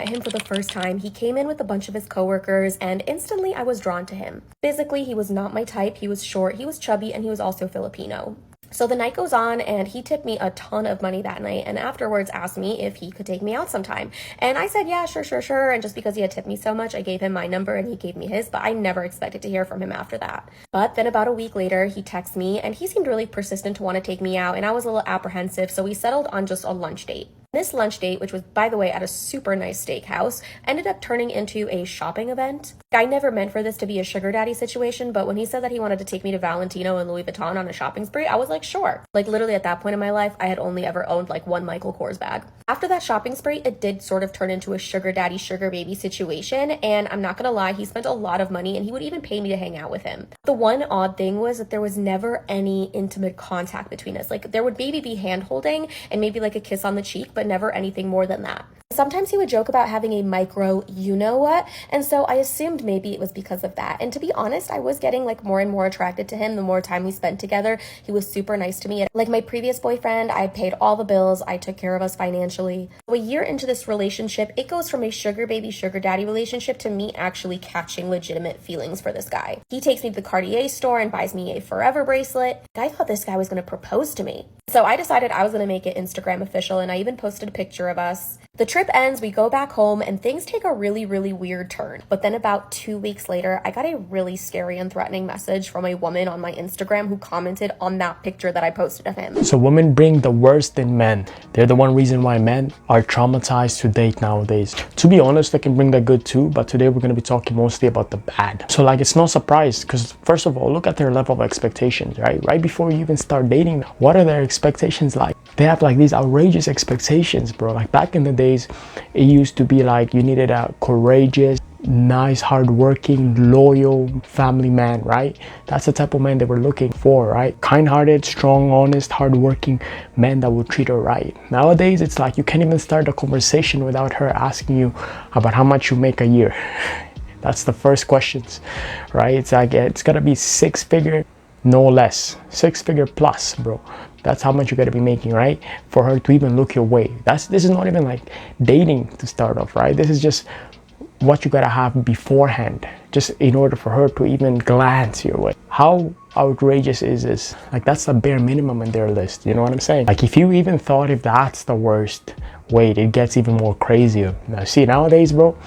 Him for the first time, he came in with a bunch of his coworkers, and instantly I was drawn to him. Physically, he was not my type. He was short, he was chubby, and he was also Filipino. So the night goes on, and he tipped me a ton of money that night, and afterwards asked me if he could take me out sometime. And I said, yeah, sure. And just because he had tipped me so much, I gave him my number and he gave me his, but I never expected to hear from him after that. But then about a week later, he texted me, and he seemed really persistent to want to take me out, and I was a little apprehensive, so we settled on just a lunch date. This lunch date, which was, by the way, at a super nice steakhouse, ended up turning into a shopping event. I never meant for this to be a sugar daddy situation, but when he said that he wanted to take me to Valentino and Louis Vuitton on a shopping spree, I was like, sure. Like, literally at that point in my life, I had only ever owned like one Michael Kors bag. After that shopping spree, it did sort of turn into a sugar daddy, sugar baby situation, and I'm not gonna lie, he spent a lot of money and he would even pay me to hang out with him. The one odd thing was that there was never any intimate contact between us. Like, there would maybe be hand holding and maybe like a kiss on the cheek, but never anything more than that. Sometimes he would joke about having a micro you-know-what, and so I assumed maybe it was because of that. And to be honest, I was getting like more and more attracted to him the more time we spent together. He was super nice to me. Like my previous boyfriend, I paid all the bills, I took care of us financially. A year into this relationship, it goes from a sugar baby, sugar daddy relationship to me actually catching legitimate feelings for this guy. He takes me to the Cartier store and buys me a forever bracelet. I thought this guy was going to propose to me. So I decided I was going to make it Instagram official, and I even posted a picture of us. The trip ends, we go back home, and things take a really weird turn. But then about 2 weeks later, I got a really scary and threatening message from a woman on my Instagram who commented on that picture that I posted of him. So women bring the worst in men. They're the one reason why men are traumatized to date nowadays. To be honest, they can bring the good too, but today we're going to be talking mostly about the bad. So like, it's no surprise, because first of all, look at their level of expectations, right? Right before you even start dating, what are their expectations like? They have like these outrageous expectations, bro. Like back in the days, it used to be like you needed a courageous, nice, hardworking, loyal family man, right? That's the type of man they were looking for, right? Kind-hearted, strong, honest, hardworking man that will treat her right. Nowadays, it's like you can't even start a conversation without her asking you about how much you make a year. That's the first questions, right? It's like, it's gotta be six-figure, no less. Six-figure plus, bro. That's how much you gotta be making, right? For her to even look your way. This is not even like dating to start off, right? This is just what you gotta have beforehand, just in order for her to even glance your way. How outrageous is this? Like, that's the bare minimum in their list, you know what I'm saying? Like, if you even thought if that's the worst, wait, it gets even more crazier. Now see, nowadays, bro,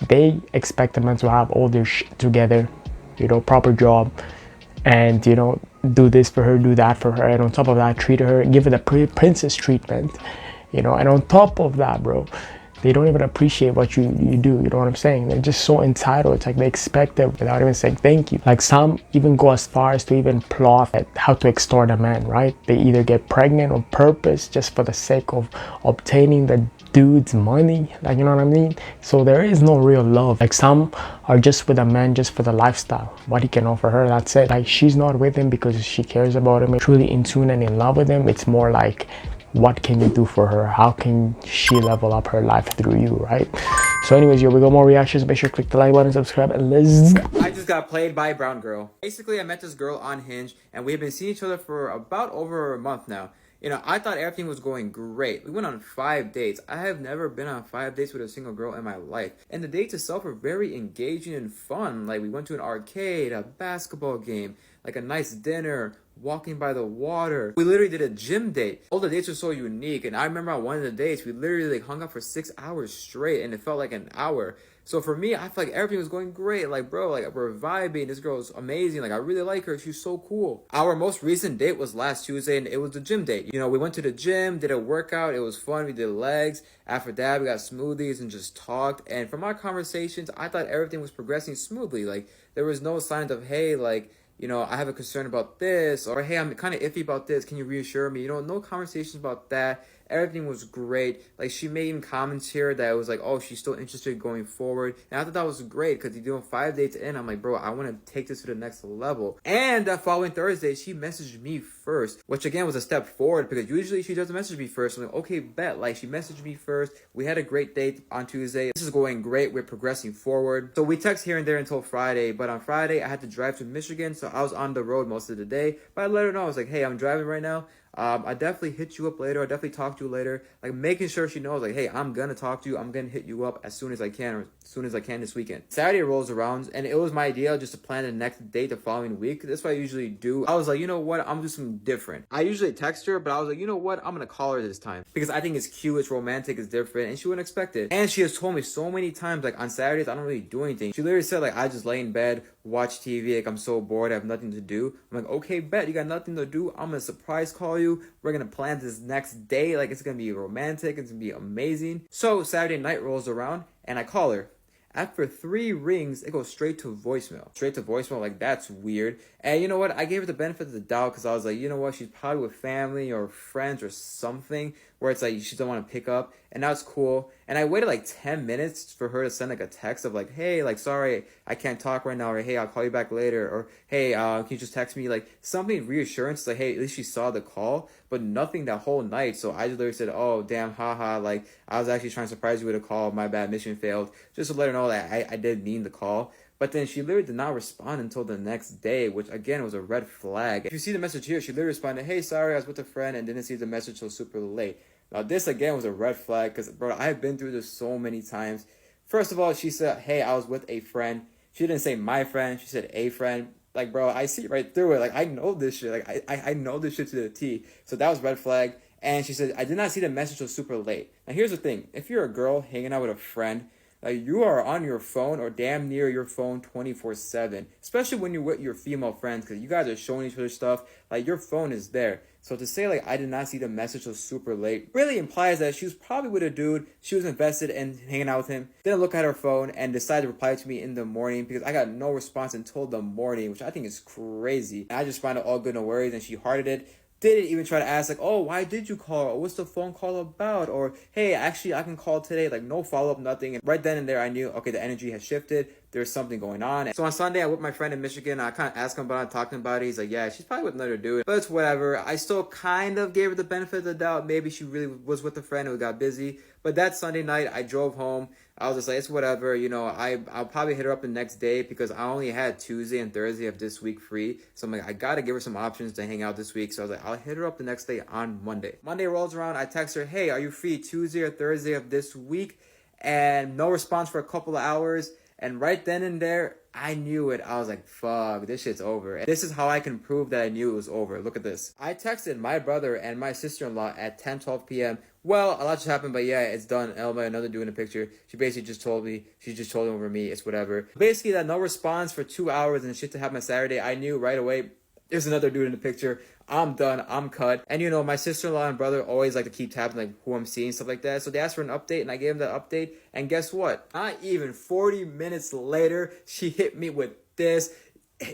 they expect a man to have all their shit together, you know, proper job, and you know, do this for her, do that for her, and on top of that, treat her, give her the princess treatment, you know. And on top of that, bro, they don't even appreciate what you do, you know what I'm saying? They're just so entitled. It's like they expect it without even saying thank you. Like, some even go as far as to even plot at how to extort a man, right? They either get pregnant on purpose just for the sake of obtaining the dude's money, like, you know what I mean? So there is no real love. Like, some are just with a man just for the lifestyle, what he can offer her, that's it. Like, she's not with him because she cares about him, truly in tune and in love with him. It's more like, what can you do for her? How can she level up her life through you, right? So anyways, yo, we got more reactions. Make sure to click the like button, subscribe, and let's... I just got played by a brown girl. Basically, I met this girl on Hinge, and we've been seeing each other for about over a month now. You know, I thought everything was going great. We went on 5 dates. I have never been on 5 dates with a single girl in my life. And the dates itself were very engaging and fun. Like, we went to an arcade, a basketball game, like a nice dinner, walking by the water. We literally did a gym date. All the dates were so unique. And I remember on one of the dates, we literally like hung out for 6 hours straight, and it felt like an hour. So for me, I feel like everything was going great. Like, bro, like, we're vibing. This girl is amazing. Like, I really like her. She's so cool. Our most recent date was last Tuesday, and it was the gym date. You know, we went to the gym, did a workout. It was fun. We did legs. After that, we got smoothies and just talked. And from our conversations, I thought everything was progressing smoothly. Like, there was no signs of, hey, like, you know, I have a concern about this, or hey, I'm kind of iffy about this. Can you reassure me? You know, no conversations about that. Everything was great. Like, she made even comments here that was like, oh, she's still interested going forward. And I thought that was great, because you're doing 5 dates in. I'm like, bro, I want to take this to the next level. And that following Thursday, she messaged me first, which again was a step forward, because usually she doesn't message me first. I'm like, okay, bet. Like, she messaged me first. We had a great date on Tuesday. This is going great. We're progressing forward. So we text here and there until Friday. But on Friday, I had to drive to Michigan, so I was on the road most of the day. But I let her know. I was like, hey, I'm driving right now. I definitely hit you up later. I definitely talk to you later. Like making sure she knows, like, hey, I'm gonna talk to you. I'm gonna hit you up as soon as I can, or as soon as I can this weekend. Saturday rolls around, and it was my idea just to plan the next date the following week. That's what I usually do. I was like, you know what? I'm gonna do something different. I usually text her, but I was like, you know what? I'm gonna call her this time because I think it's cute, it's romantic, it's different, and she wouldn't expect it. And she has told me so many times, like on Saturdays, I don't really do anything. She literally said, like, I just lay in bed, watch TV, like I'm so bored, I have nothing to do. I'm like, okay, bet, you got nothing to do. I'm gonna surprise call you. We're gonna plan this next day. Like, it's gonna be romantic, it's gonna be amazing. So Saturday night rolls around and I call her. After 3 rings, it goes straight to voicemail. Straight to voicemail, like, that's weird. And you know what? I gave her the benefit of the doubt because I was like, you know what? She's probably with family or friends or something where it's like she don't want to pick up. And now it's cool. And I waited like 10 minutes for her to send like a text of like, hey, like, sorry, I can't talk right now. Or, hey, I'll call you back later. Or, hey, can you just text me? Like, something reassurance, like, hey, at least she saw the call. But nothing that whole night. So I just literally said, oh, damn, haha. Like, I was actually trying to surprise you with a call. My bad, mission failed. Just to let her know that I did mean the call. But then she literally did not respond until the next day, which again was a red flag. If you see the message here, she literally responded, hey, sorry, I was with a friend and didn't see the message till super late. Now this again was a red flag because, bro, I've been through this so many times. First of all, she said, hey, I was with a friend. She didn't say my friend. She said a friend. Like, bro, I see right through it. Like, I know this shit. Like, I know this shit to the T. So that was red flag. And she said, I did not see the message till super late. Now here's the thing. If you're a girl hanging out with a friend, like, you are on your phone or damn near your phone 24/7, especially when you're with your female friends, because you guys are showing each other stuff. Like, your phone is there. So to say, like, I did not see the message till super late really implies that she was probably with a dude. She was invested in hanging out with him, didn't look at her phone, and decided to reply to me in the morning because I got no response until the morning, which I think is crazy. And I just find it all good, no worries, and she hearted it. Didn't even try to ask, like, oh, why did you call? Or what's the phone call about? Or, hey, actually, I can call today. Like, no follow-up, nothing. And right then and there, I knew, okay, the energy has shifted. There's something going on. So on Sunday, I with my friend in Michigan. I kind of asked him about it, talking about it. He's like, yeah, she's probably with another dude. But it's whatever. I still kind of gave her the benefit of the doubt. Maybe she really was with a friend who got busy. But that Sunday night, I drove home. I was just like, it's whatever, you know, I'll probably hit her up the next day because I only had Tuesday and Thursday of this week free. So I'm like, I got to give her some options to hang out this week. So I was like, I'll hit her up the next day on Monday. Monday rolls around. I text her, hey, are you free Tuesday or Thursday of this week? And no response for a couple of hours. And right then and there, I knew it. I was like, fuck, this shit's over. And this is how I can prove that I knew it was over. Look at this. I texted my brother and my sister-in-law at 10:12 p.m. Well, a lot just happened, but yeah, it's done. Elma, another dude in the picture. She basically just told me. She just told him over me. It's whatever. Basically, that no response for 2 hours and shit to happen on Saturday. I knew right away. There's another dude in the picture. I'm done. I'm cut. And you know, my sister-in-law and brother always like to keep tabs on like who I'm seeing, stuff like that. So they asked for an update and I gave them that update. And guess what? Not even 40 minutes later, she hit me with this.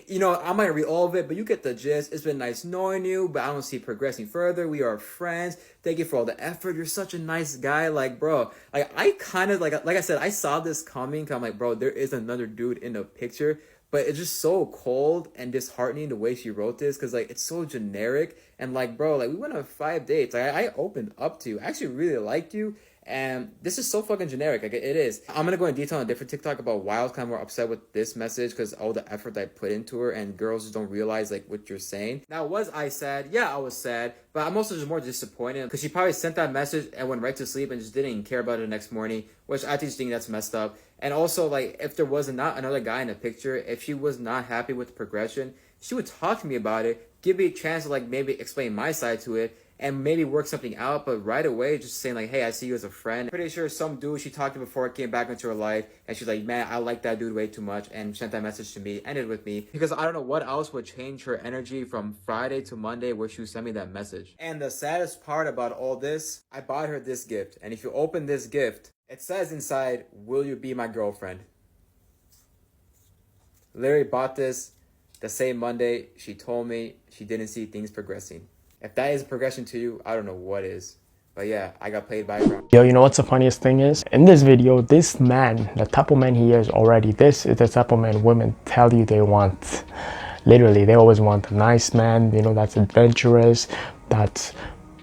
You know, I'm not gonna read all of it, but you get the gist. It's been nice knowing you, but I don't see progressing further. We are friends. Thank you for all the effort. You're such a nice guy. Like, bro, like I kind of like I said, I saw this coming. I'm like, bro, there is another dude in the picture. But it's just so cold and disheartening the way she wrote this because, like, it's so generic. And, like, bro, like, we went on 5 dates. Like, I opened up to you. I actually really liked you. And this is so fucking generic. Like, it is. I'm going to go in detail on a different TikTok about why I was kind of more upset with this message because all the effort that I put into her and girls just don't realize, like, what you're saying. Now, was I sad? Yeah, I was sad. But I'm also just more disappointed because she probably sent that message and went right to sleep and just didn't even care about it the next morning, which I just think that's messed up. And also, like, if there was not another guy in the picture, if she was not happy with the progression, she would talk to me about it, give me a chance to, like, maybe explain my side to it, and maybe work something out. But right away, just saying, like, hey, I see you as a friend. Pretty sure some dude she talked to before came back into her life, and she's like, man, I like that dude way too much, and sent that message to me, ended with me, because I don't know what else would change her energy from Friday to Monday where she would send me that message. And the saddest part about all this, I bought her this gift, and if you open this gift, it says inside, will you be my girlfriend? Literally bought this the same Monday. She told me she didn't see things progressing. If that is a progression to you, I don't know what is. But yeah, I got played by a Yo, you know what's the funniest thing is? In this video, this man, the type of man he is already, this is the type of man women tell you they want. Literally, they always want a nice man, you know, that's adventurous, that's,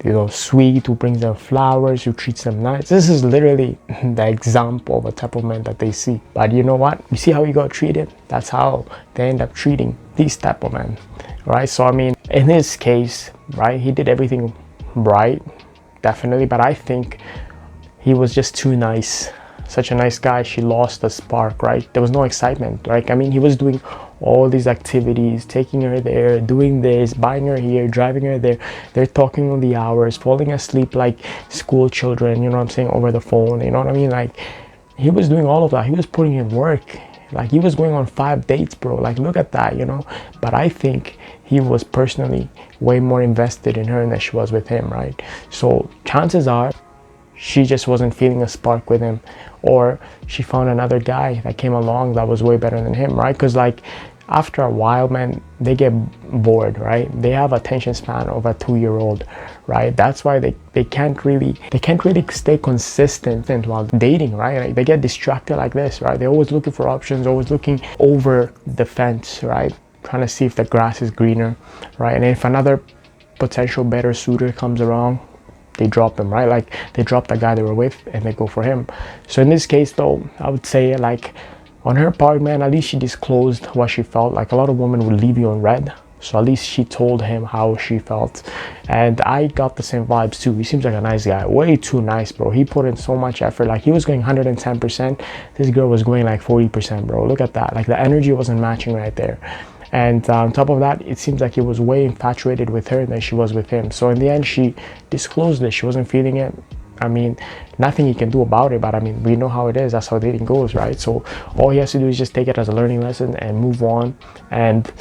you know, sweet, who brings them flowers, who treats them nice. This is literally the example of a type of man that they see. But you know what? You see how he got treated? That's how they end up treating these type of men, right? So I mean, in his case, right? He did everything right, definitely, but I think he was just too nice. Such a nice guy. She lost the spark, right? There was no excitement, right? I mean, he was doing all these activities, taking her there, doing this, buying her here, driving her there. They're talking on the hours, falling asleep like school children, you know what I'm saying, over the phone, you know what I mean? Like, he was doing all of that. He was putting in work. Like, he was going on 5 dates, bro. Like, look at that, you know? But I think he was personally way more invested in her than she was with him, right? So chances are she just wasn't feeling a spark with him, or she found another guy that came along that was way better than him, right? Because like after a while, man, they get bored, right? They have attention span of a 2-year-old, right? That's why they can't really stay consistent while dating, right? Like, they get distracted like this, right? They're always looking for options, always looking over the fence, right? Trying to see if the grass is greener, right? And if another potential better suitor comes around, they drop him, right? Like, they drop the guy they were with and they go for him. So in this case though, I would say, like, on her part, man, at least she disclosed what she felt. Like, a lot of women would leave you on red, so at least she told him how she felt. And I got the same vibes too. He seems like a nice guy, way too nice, bro. He put in so much effort. Like, he was going 110%, this girl was going like 40%, bro. Look at that. Like, the energy wasn't matching right there. And on top of that, it seems like he was way infatuated with her than she was with him. So in the end, she disclosed it. She wasn't feeling it. I mean, nothing he can do about it, but I mean, we know how it is. That's how dating goes, right? So all he has to do is just take it as a learning lesson and move on. And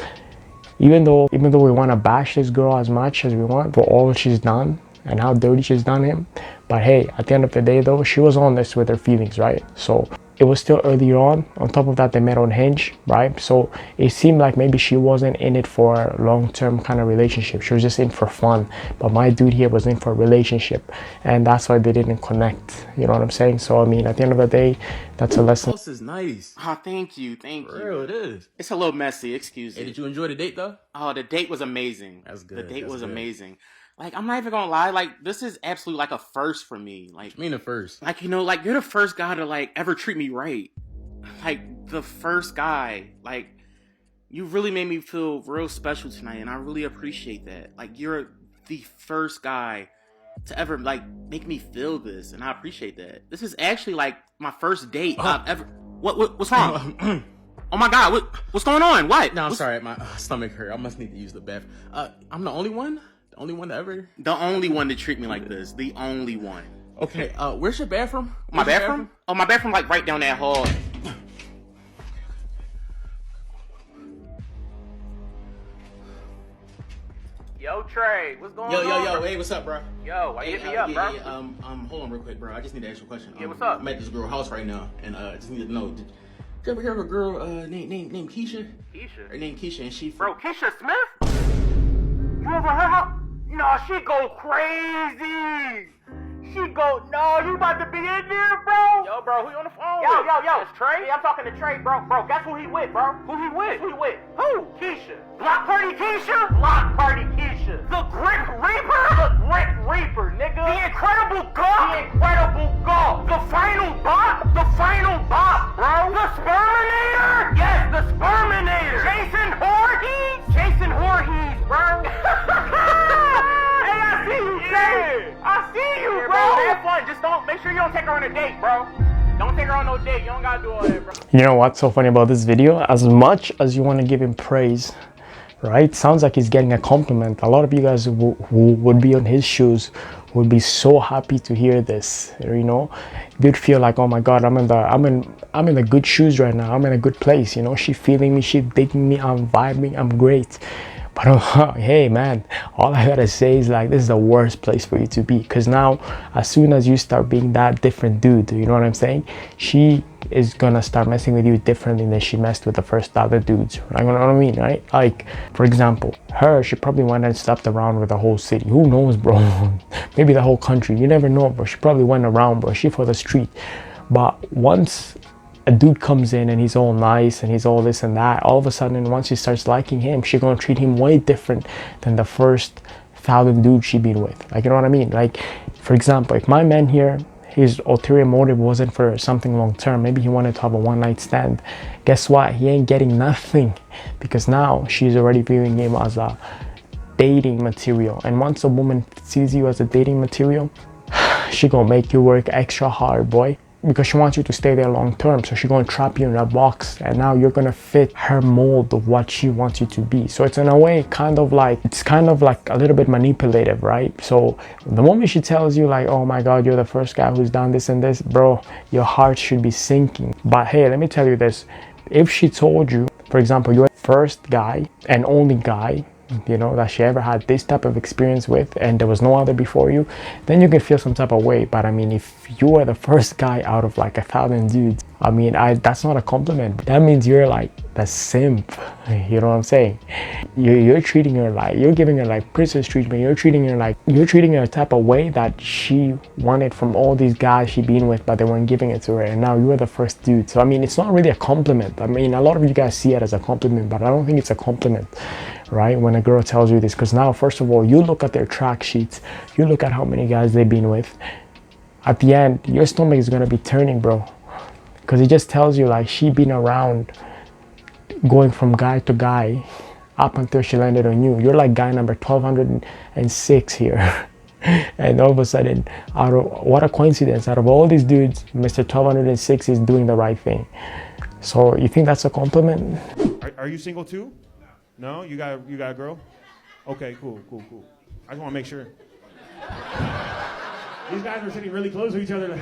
even though we want to bash this girl as much as we want for all she's done and how dirty she's done him, but hey, at the end of the day though, she was honest with her feelings, right? So it was still earlier on top of that, they met on Hinge, right? So it seemed like maybe she wasn't in it for a long-term kind of relationship. She was just in for fun. But my dude here was in for a relationship, and that's why they didn't connect, you know what I'm saying? So I mean, at the end of the day, that's a lesson. This is nice. Oh, thank you. For real, it is. It's a little messy, excuse me. Hey, did you enjoy the date though? Oh, the date was amazing. That's good. The date That's was good. amazing. Like, I'm not even gonna lie, like, this is absolutely like a first for me. Like, I mean, the first. like, you know, like, you're the first guy to like ever treat me right. Like, the first guy. Like, you really made me feel real special tonight, and I really appreciate that. Like, you're the first guy to ever like make me feel this, and I appreciate that. This is actually like my first date I've ever. What's wrong? Oh my God! What's going on? What? No, I'm sorry. My stomach hurt. I must need to use the bathroom. I'm the only one. The only one to ever. The only one to treat me like this. The only one. Okay. Where's your bathroom? My bathroom? Oh, my bathroom, like right down that hall. Yo, Trey, what's going on? Yo, hey, what's up, bro? Yo, why you hit me up, bro? Hold on real quick, bro. I just need to ask you a question. Yeah, what's up? I'm at this girl house right now, and I just need to know. Did you ever hear of a girl named Keisha? Keisha? Her name Keisha, and she. Bro, Keisha Smith? You ever heard her? No, she go crazy. She go, no, you about to be in there, bro? Yo, bro, who you on the phone with? Yo. It's Trey? Yeah, I'm talking to Trey, bro. Bro, guess who he with, bro? Who he with? Who? Keisha. Block Party Keisha? Block Party Keisha. The Grit Reaper? The Grit Reaper, nigga. The Incredible Gawk? The Incredible Gawk. The Final Bop? The Final Bop, bro. The Sperminator? Yes, the Sperminator. Jason Voorhees, bro. Hey, I see you, Trey. I see you, bro. Have fun. Just don't, make sure you don't take her on a date, bro. Don't take her on no date. You don't gotta do all that, bro. You know what's so funny about this video? As much as you want to give him praise, right? Sounds like he's getting a compliment. A lot of you guys who would be on his shoes would be so happy to hear this. You know, you'd feel like, oh my God, I'm in the good shoes right now. I'm in a good place. You know, she feeling me, she digging me, I'm vibing, I'm great. But hey man, all I gotta say is like, this is the worst place for you to be, because now as soon as you start being that different dude, you know what I'm saying, she is gonna start messing with you differently than she messed with the first other dudes. You know what I mean, right? Like, for example, she probably went and slept around with the whole city. Who knows, bro? Maybe the whole country. You never know, bro. She probably went around, bro. She for the street. But once a dude comes in and he's all nice and he's all this and that, all of a sudden, once she starts liking him, she's gonna treat him way different than the first 1,000 dudes she been with. Like, you know what I mean? Like, for example, if my man here, his ulterior motive wasn't for something long term, maybe he wanted to have a one-night stand, guess what? He ain't getting nothing, because now she's already viewing him as a dating material. And once a woman sees you as a dating material, she gonna make you work extra hard, boy, because she wants you to stay there long term. So she's gonna trap you in a box, and now you're gonna fit her mold of what she wants you to be. So it's in a way it's kind of like a little bit manipulative, right? So the moment she tells you like, oh my god, you're the first guy who's done this and this, bro, your heart should be sinking. But hey, let me tell you this, if she told you, for example, you're the first guy and only guy, you know, that she ever had this type of experience with, and there was no other before you, then you can feel some type of way. But I mean, if you are the first guy out of like 1,000 dudes, I mean, that's not a compliment. That means you're like the simp. You know what I'm saying? You're treating her like, you're giving her like princess treatment. You're treating her a type of way that she wanted from all these guys she been with, but they weren't giving it to her, and now you're the first dude. So I mean, it's not really a compliment. I mean, a lot of you guys see it as a compliment, but I don't think it's a compliment, right? When a girl tells you this, because now, first of all, you look at their track sheets, you look at how many guys they've been with. At the end, your stomach is gonna be turning, bro, because it just tells you like she been around going from guy to guy up until she landed on you. You're like guy number 1206 here. And all of a sudden, what a coincidence, out of all these dudes, Mr. 1206 is doing the right thing. So you think that's a compliment? Are you single too? No? You got a girl? Okay, cool. I just want to make sure. These guys are sitting really close to each other. They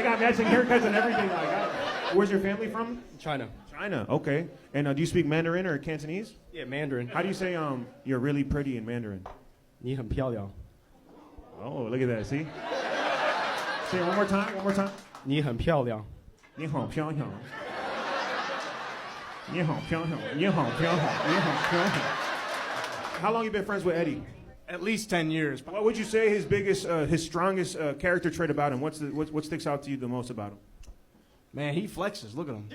got matching haircuts and everything. Like, where's your family from? China. China, okay. And do you speak Mandarin or Cantonese? Yeah, Mandarin. How do you say you're really pretty in Mandarin? 你很漂亮. Oh, look at that, see? Say it one more time. 你很漂亮. 你好漂亮. 你好漂亮. 你好漂亮. 你好漂亮. How long you been friends with Eddie? At least 10 years. What would you say his strongest character trait about him? What sticks out to you the most about him? Man, he flexes. Look at him.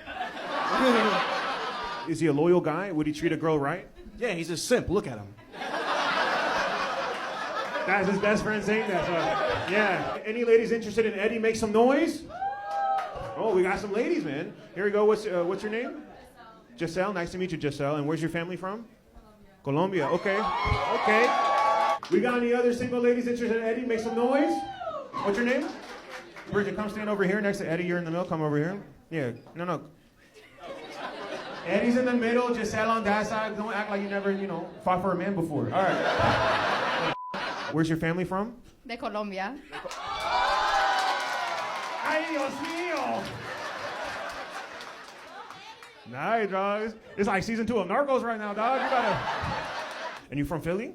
Is he a loyal guy? Would he treat a girl right? Yeah, he's a simp. Look at him. That's his best friend saying that. Yeah. Any ladies interested in Eddie? Make some noise. Oh, we got some ladies, man. Here we go. What's your name? Giselle. Nice to meet you, Giselle. And where's your family from? Colombia. Okay. We got any other single ladies interested in Eddie? Make some noise. What's your name? Bridget, come stand over here next to Eddie. You're in the middle. Come over here. Yeah. No. Eddie's in the middle. Giselle on that side. Don't act like you never, fought for a man before. All right. Where's your family from? De Colombia. Ay, Dios mío. Nice, dog. It's like season 2 of Narcos right now, dog. You gotta. And you from Philly?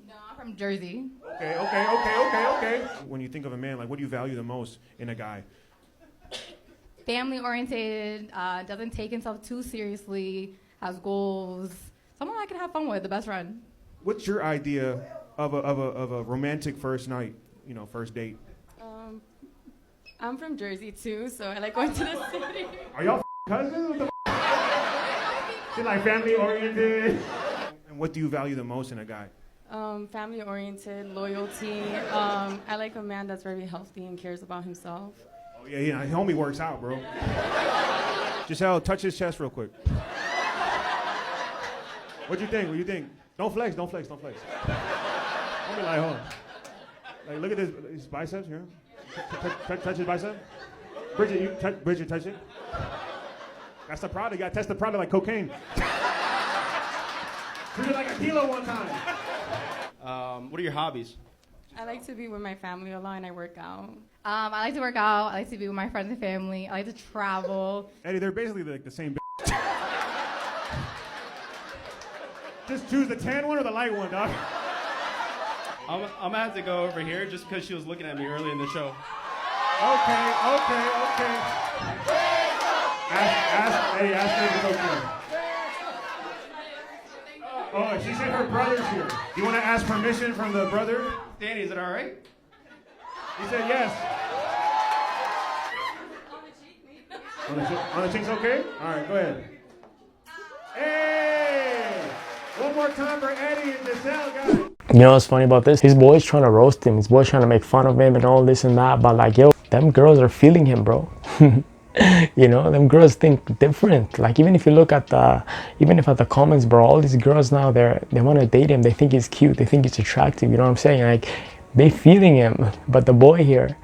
No, I'm from Jersey. Okay. When you think of a man, like, what do you value the most in a guy? Family oriented, doesn't take himself too seriously, has goals. Someone I can have fun with, the best friend. What's your idea of a romantic first night? First date. I'm from Jersey too, so I like going to the city. Are y'all cousins? What the She's like family oriented. And what do you value the most in a guy? Family oriented, loyalty. I like a man that's very healthy and cares about himself. Oh yeah, his homie works out, bro. Giselle, touch his chest real quick. What you think? Don't flex. Don't be like, hold on. Like, look at his biceps here. Touch his bicep. Bridget, touch it. That's the product. You gotta test the product like cocaine. Treat it like a kilo one time. What are your hobbies? I like to be with my family a lot and I work out. I like to work out. I like to be with my friends and family. I like to travel. Eddie, they're basically like the same. Just choose the tan one or the light one, dog. I'm gonna have to go over here just because she was looking at me early in the show. Okay. Ask her if it's okay. Oh, she said her brother's here. Do you want to ask permission from the brother? Danny, is it all right? He said yes. On the cheeks, okay? All right, go ahead. Hey! One more time for Eddie and Giselle, guys. You know what's funny about this? His boy's trying to roast him. His boy's trying to make fun of him and all this and that. But like, yo, them girls are feeling him, bro. You know, them girls think different. Like even if you look at the comments, bro, all these girls now they want to date him. They think he's cute. They think he's attractive. You know what I'm saying? Like they feeling him. But the boy here,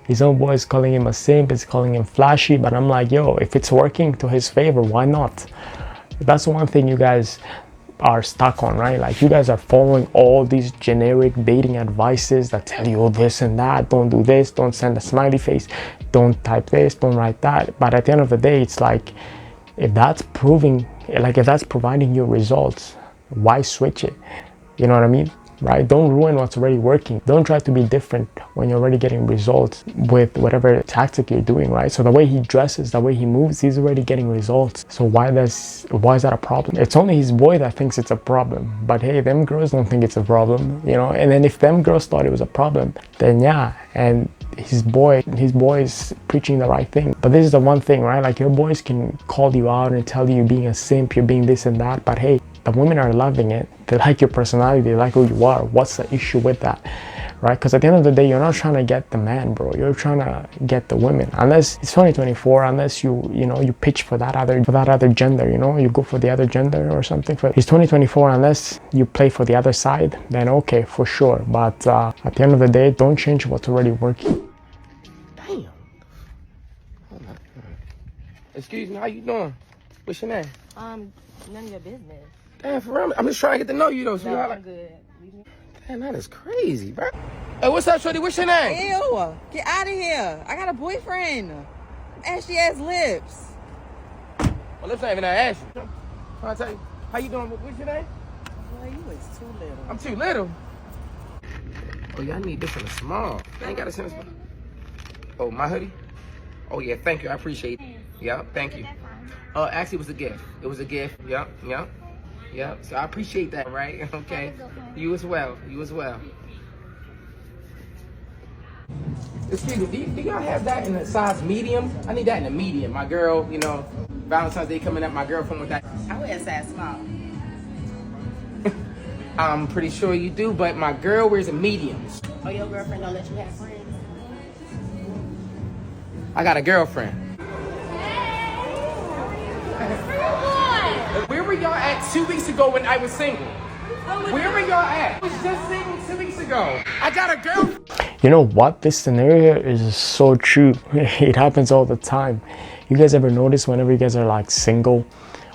his own boy is calling him a simp. Is calling him flashy. But I'm like, yo, if it's working to his favor, why not? That's one thing you guys are stuck on, right? Like you guys are following all these generic dating advices that tell you this and that. Don't do this, don't send a smiley face, don't type this, don't write that. But at the end of the day, it's like if that's providing you results, why switch it? You know what I mean? Right? Don't ruin what's already working. Don't try to be different when you're already getting results with whatever tactic you're doing, right? So the way he dresses, the way he moves, he's already getting results. So why is that a problem? It's only his boy that thinks it's a problem. But hey, them girls don't think it's a problem, you know? And then if them girls thought it was a problem, then yeah, and his boy is preaching the right thing. But this is the one thing, right? Like your boys can call you out and tell you you're being a simp, you're being this and that, but hey, the women are loving it. They like your personality, they like who you are. What's the issue with that, right? Because at the end of the day, you're not trying to get the man, bro. You're trying to get the women. Unless it's 2024, unless you pitch for that other gender, you know, you go for the other gender or something. It's 2024, unless you play for the other side, then okay, for sure. But at the end of the day, don't change what's already working. Damn. Excuse me, how you doing? What's your name? None of your business. Damn, for real, I'm just trying to get to know you though. So No, I'm I'm good. Damn, that is crazy, bro. Hey, what's up, shorty? What's your name? Ew, get out of here. I got a boyfriend. Ashy ass lips. Well, lips ain't even that ashy. I'll tell you. How you doing? What's your name? Boy, you was too little. I'm too little. Oh, yeah, I need this in a small. I ain't got a in a small. Oh, my hoodie? Oh, yeah, thank you. I appreciate it. Yeah, thank you. Actually, it was a gift. It was a gift. Yep. So I appreciate that, right? Okay. You as well. Excuse me, do y'all have that in a size medium? I need that in a medium. My girl, you know, Valentine's Day coming up, my girlfriend with that. I wear a size small. I'm pretty sure you do, but my girl wears a medium. Oh, your girlfriend don't let you have friends? I got a girlfriend. Where were y'all at 2 weeks ago when I was single? Where were y'all at? I was just single 2 weeks ago. I got a girlfriend. You know what? This scenario is so true. It happens all the time. You guys ever notice whenever you guys are like single,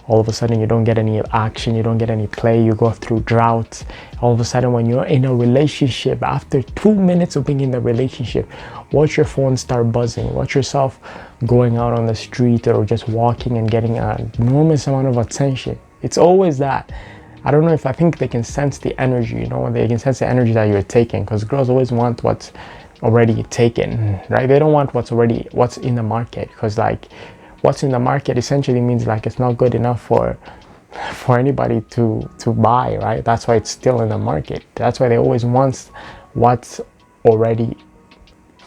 all of a sudden you don't get any action, you don't get any play, you go through droughts. All of a sudden when you're in a relationship, after 2 minutes of being in the relationship, watch your phone start buzzing. Watch yourself going out on the street or just walking and getting an enormous amount of attention. It's always that. I don't know, if I think they can sense the energy, you know, they can sense the energy that you're taking, because girls always want what's already taken, right? They don't want what's in the market, because like what's in the market essentially means like it's not good enough for anybody to buy, right? That's why it's still in the market. That's why they always want what's already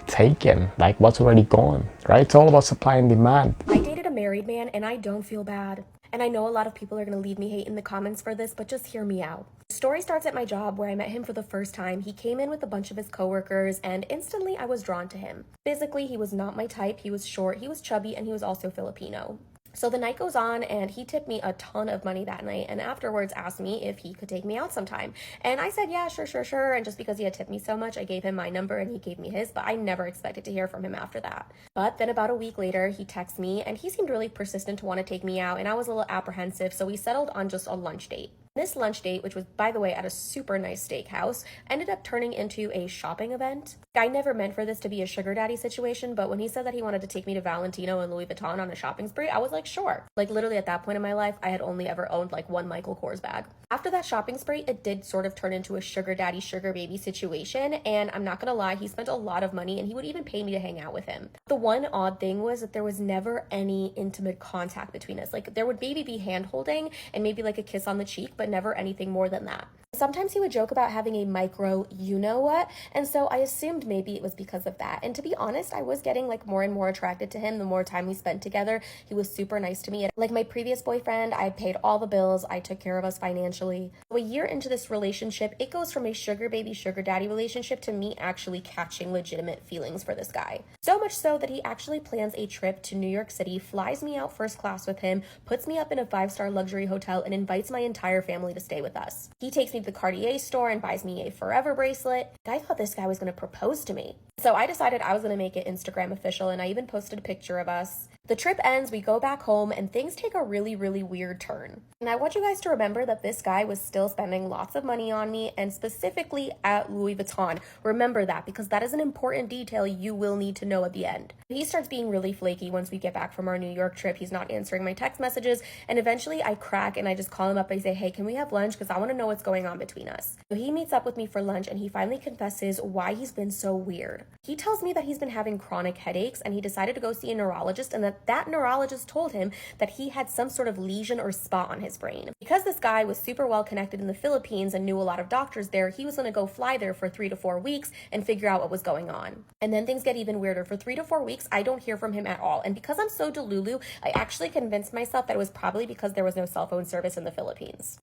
taken, like what's already gone, right? It's all about supply and demand. I dated a married man and I don't feel bad. And I know a lot of people are going to leave me hate in the comments for this, but just hear me out. The story starts at my job where I met him for the first time. He came in with a bunch of his coworkers and instantly I was drawn to him. Physically, he was not my type. He was short, he was chubby, and he was also Filipino. So the night goes on and he tipped me a ton of money that night and afterwards asked me if he could take me out sometime. And I said, yeah, sure. And just because he had tipped me so much, I gave him my number and he gave me his, but I never expected to hear from him after that. But then about a week later, he texted me and he seemed really persistent to want to take me out and I was a little apprehensive, so we settled on just a lunch date. This lunch date, which was, by the way, at a super nice steakhouse, ended up turning into a shopping event. I never meant for this to be a sugar daddy situation, but when he said that he wanted to take me to Valentino and Louis Vuitton on a shopping spree, I was like, sure. Like literally at that point in my life, I had only ever owned like one Michael Kors bag. After that shopping spree, it did sort of turn into a sugar daddy, sugar baby situation, and I'm not gonna lie, he spent a lot of money and he would even pay me to hang out with him. The one odd thing was that there was never any intimate contact between us. Like there would maybe be hand holding and maybe like a kiss on the cheek, but never anything more than that. Sometimes he would joke about having a micro you-know-what, and so I assumed maybe it was because of that. And to be honest, I was getting like more and more attracted to him the more time we spent together. He was super nice to me. Like my previous boyfriend, I had paid all the bills, I took care of us financially. A year into this relationship, it goes from a sugar baby, sugar daddy relationship to me actually catching legitimate feelings for this guy. So much so that he actually plans a trip to New York City, flies me out first class with him, puts me up in a 5-star luxury hotel, and invites my entire family to stay with us. He takes me to the Cartier store and buys me a forever bracelet. I thought this guy was going to propose to me. So I decided I was going to make it Instagram official, and I even posted a picture of us. The trip ends, we go back home, and things take a really, really weird turn. And I want you guys to remember that this guy was still spending lots of money on me, and specifically at Louis Vuitton. Remember that, because that is an important detail you will need to know at the end. He starts being really flaky once we get back from our New York trip. He's not answering my text messages, and eventually I crack and I just call him up. I say, hey, can we have lunch? Because I want to know what's going on between us. So he meets up with me for lunch, and he finally confesses why he's been so weird. He tells me that he's been having chronic headaches, and he decided to go see a neurologist, and that neurologist told him that he had some sort of lesion or spot on his brain. Because this guy was super well connected in the Philippines and knew a lot of doctors there, he was going to go fly there for 3 to 4 weeks and figure out what was going on. And then things get even weirder. For 3 to 4 weeks, I don't hear from him at all. And because I'm so delulu, I actually convinced myself that it was probably because there was no cell phone service in the Philippines.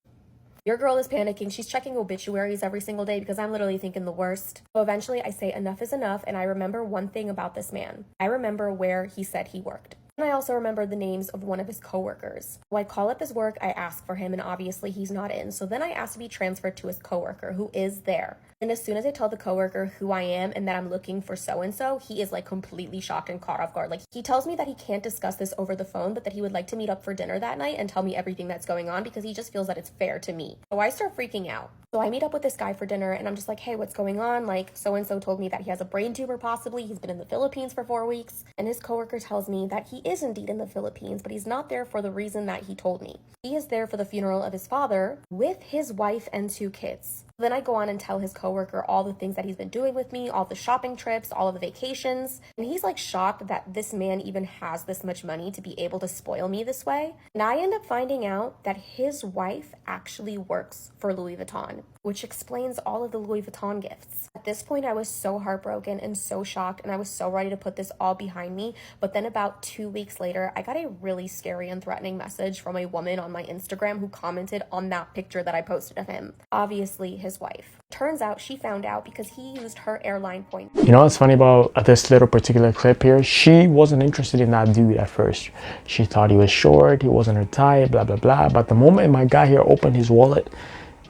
Your girl is panicking. She's checking obituaries every single day because I'm literally thinking the worst. So eventually I say enough is enough, and I remember one thing about this man. I remember where he said he worked. And I also remember the names of one of his coworkers. So I call up his work, I ask for him, and obviously he's not in. So then I ask to be transferred to his coworker, who is there. And as soon as I tell the coworker who I am and that I'm looking for so-and-so, he is like completely shocked and caught off guard. Like, he tells me that he can't discuss this over the phone, but that he would like to meet up for dinner that night and tell me everything that's going on because he just feels that it's fair to me. So I start freaking out. So I meet up with this guy for dinner and I'm just like, hey, what's going on? Like, so-and-so told me that he has a brain tumor possibly. He's been in the Philippines for 4 weeks. And his coworker tells me that he is indeed in the Philippines, but he's not there for the reason that he told me. He is there for the funeral of his father with his wife and 2 kids. Then I go on and tell his coworker all the things that he's been doing with me, all the shopping trips, all of the vacations. And he's like shocked that this man even has this much money to be able to spoil me this way. And I end up finding out that his wife actually works for Louis Vuitton, which explains all of the Louis Vuitton gifts. At this point, I was so heartbroken and so shocked, and I was so ready to put this all behind me. But then about 2 weeks later, I got a really scary and threatening message from a woman on my Instagram who commented on that picture that I posted of him. Obviously, his wife. Turns out she found out because he used her airline points. You know what's funny about this little particular clip here? She wasn't interested in that dude at first. She thought he was short, he wasn't her type, blah, blah, blah. But the moment my guy here opened his wallet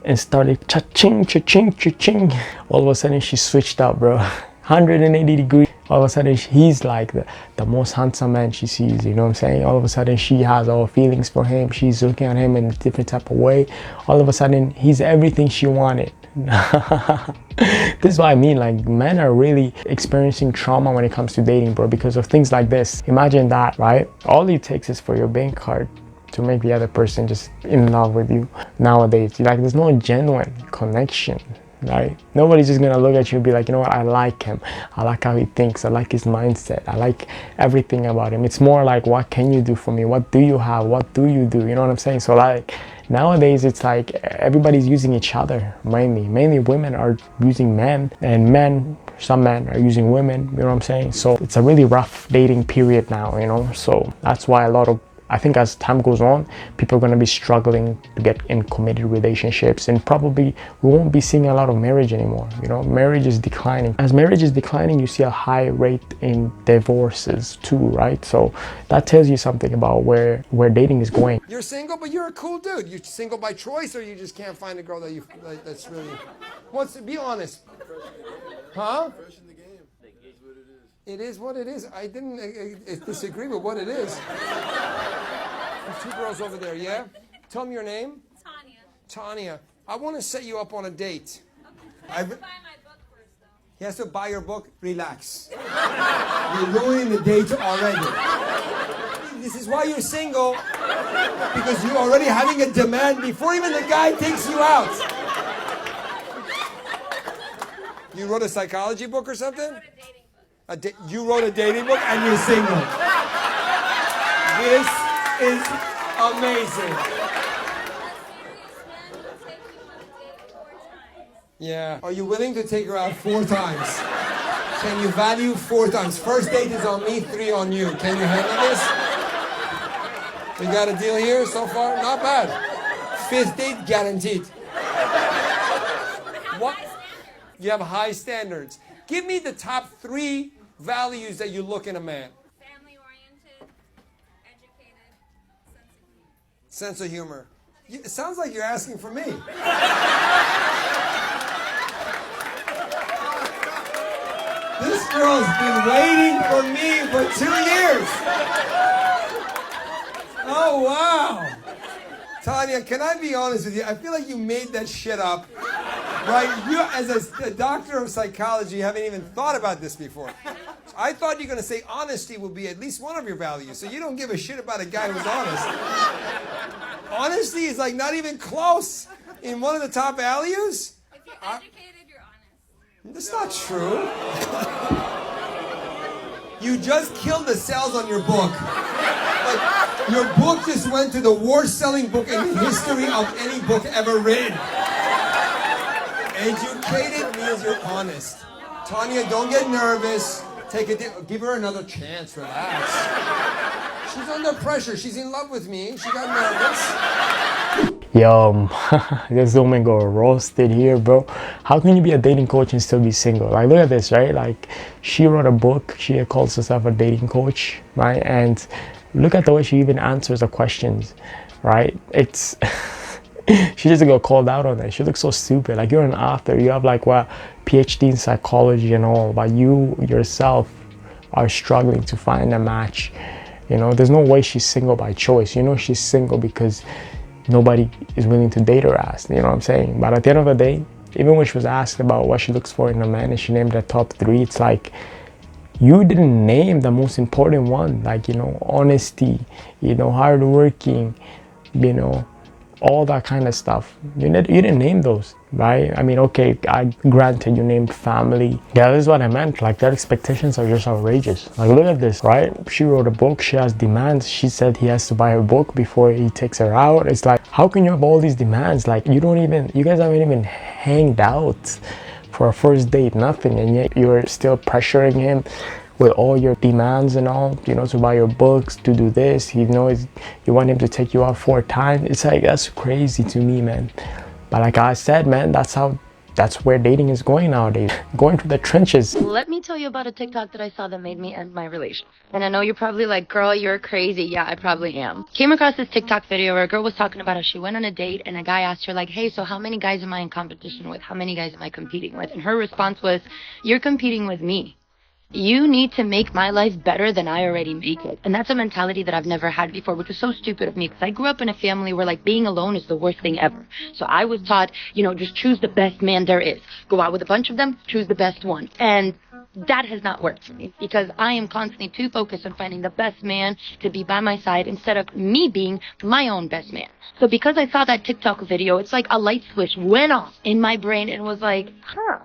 and started cha-ching, cha-ching, cha-ching, all of a sudden she switched up, bro. 180 degrees. All of a sudden he's like the most handsome man she sees, you know what I'm saying? All of a sudden she has all feelings for him. She's looking at him in a different type of way. All of a sudden he's everything she wanted. This is what I mean, like, men are really experiencing trauma when it comes to dating, bro, because of things like this. Imagine that, right? All it takes is for your bank card to make the other person just in love with you. Nowadays, like, there's no genuine connection, right? Nobody's just gonna look at you and be like, you know what, I like him, I like how he thinks, I like his mindset, I like everything about him. It's more like, what can you do for me? What do you have? What do you do? You know what I'm saying? So like, nowadays it's like everybody's using each other. Mainly women are using men, and some men are using women, you know what I'm saying? So it's a really rough dating period now, you know? So that's why I think as time goes on, people are going to be struggling to get in committed relationships, and probably we won't be seeing a lot of marriage anymore. You know, marriage is declining. As marriage is declining, you see a high rate in divorces too, right? So that tells you something about where dating is going. You're single, but you're a cool dude. You're single by choice, or you just can't find a girl that's really... Be honest. Huh? It is what it is. I didn't disagree with what it is. There's 2 girls over there, yeah? Tell me your name. Tanya. Tanya. I want to set you up on a date. Okay, I have to buy my book first, though. He has to buy your book? Relax. You're ruining the date already. This is why you're single, because you're already having a demand before even the guy takes you out. You wrote a psychology book or something? You wrote a dating book and you're single. This is amazing. Yeah. Are you willing to take her out 4 times? Can you value 4 times? First date is on me, 3 on you. Can you handle this? We got a deal here so far? Not bad. 5th date guaranteed. What? You have high standards. Give me the top 3 values that you look in a man. Family-oriented, educated, Sense of humor. It sounds like you're asking for me. This girl's been waiting for me for 2 years. Oh, wow. Tanya, can I be honest with you? I feel like you made that shit up. Right? You, as a doctor of psychology, haven't even thought about this before. I thought you were going to say honesty would be at least one of your values, so you don't give a shit about a guy who's honest. Honesty is like not even close in one of the top values. If you're educated, you're honest. That's not true. You just killed the sales on your book. Like, your book just went to the worst selling book in the history of any book ever written. Educated means you're honest. Tanya, don't get nervous. Give her another chance. Relax. She's under pressure. She's in love with me. She got nervous. Yo, this woman got roasted here, bro. How can you be a dating coach and still be single? Like, look at this, right? Like, she wrote a book. She calls herself a dating coach, right? And look at the way she even answers the questions, right? It's she just got called out on it. She looks so stupid. Like, you're an author. You have like what PhD in psychology and all, but you yourself are struggling to find a match. You know, there's no way she's single by choice. You know, she's single because nobody is willing to date her ass. You know what I'm saying? But at the end of the day, even when she was asked about what she looks for in a man and she named the top 3, it's like, you didn't name the most important one. Like, you know, honesty, you know, hardworking, you know, all that kind of stuff. You didn't name those, right? I mean, okay, I granted you named family. Yeah, this is what I meant. Like, their expectations are just outrageous. Like, look at this, right? She wrote a book. She has demands. She said he has to buy her book before he takes her out. It's like, how can you have all these demands? Like, you guys haven't even hanged out for a first date, nothing, and yet you're still pressuring him with all your demands and all, you know, to buy your books, to do this, you know, you want him to take you out 4 times. It's like, that's crazy to me, man. But like I said, man, that's where dating is going nowadays, going to the trenches. Let me tell you about a TikTok that I saw that made me end my relationship. And I know you're probably like, girl, you're crazy. Yeah, I probably am. Came across this TikTok video where a girl was talking about how she went on a date and a guy asked her like, hey, so how many guys am I in competition with? How many guys am I competing with? And her response was, you're competing with me. You need to make my life better than I already make it. And that's a mentality that I've never had before, which is so stupid of me, because I grew up in a family where like being alone is the worst thing ever. So I was taught, you know, just choose the best man there is. Go out with a bunch of them, choose the best one. And that has not worked for me, because I am constantly too focused on finding the best man to be by my side instead of me being my own best man. So because I saw that TikTok video, it's like a light switch went off in my brain and was like, huh.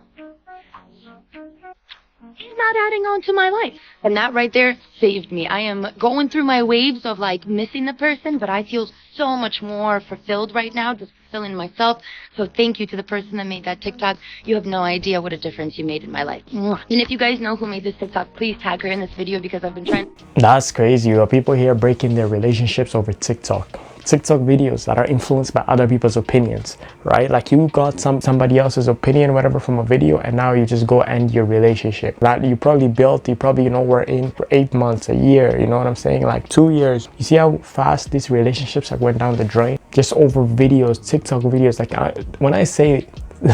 He's not adding on to my life. And that right there saved me. I am going through my waves of like missing the person, but I feel so much more fulfilled right now, just fulfilling myself. So thank you to the person that made that TikTok. You have no idea what a difference you made in my life. And if you guys know who made this TikTok, please tag her in this video, because I've been trying. That's crazy. You know, people here breaking their relationships over TikTok videos that are influenced by other people's opinions, right? Like, you got somebody else's opinion, whatever, from a video, and now you just go end your relationship that you probably built. You probably, you know, were in for 8 months, a year, you know what I'm saying, like 2 years. You see how fast these relationships like went down the drain just over videos, TikTok videos. Like, when I say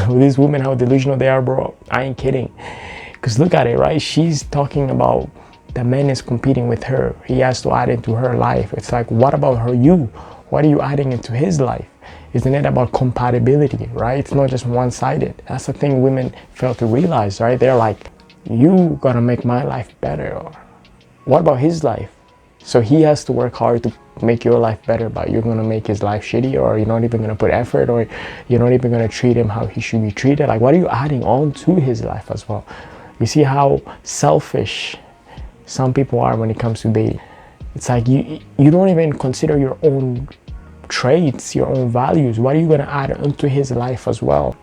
these women how delusional they are, bro, I ain't kidding. Because look at it, right? She's talking about the man is competing with her. He has to add into her life. It's like, what about her? What are you adding into his life? Isn't it about compatibility, right? It's not just one-sided. That's the thing women fail to realize, right? They're like, you gotta make my life better. Or what about his life? So he has to work hard to make your life better, but you're gonna make his life shitty, or you're not even gonna put effort, or you're not even gonna treat him how he should be treated. Like, what are you adding on to his life as well? You see how selfish some people are when it comes to dating. It's like, you don't even consider your own traits, your own values. What are you going to add into his life as well?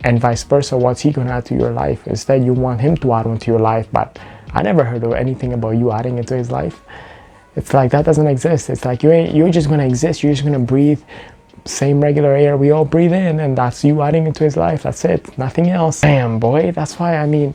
And vice versa, what's he gonna add to your life? Instead, you want him to add into your life, but I never heard of anything about you adding into his life. It's like that doesn't exist. It's like you're just gonna exist, you're just gonna breathe same regular air we all breathe in, and that's you adding into his life. That's it, nothing else. Damn, boy, that's why, I mean,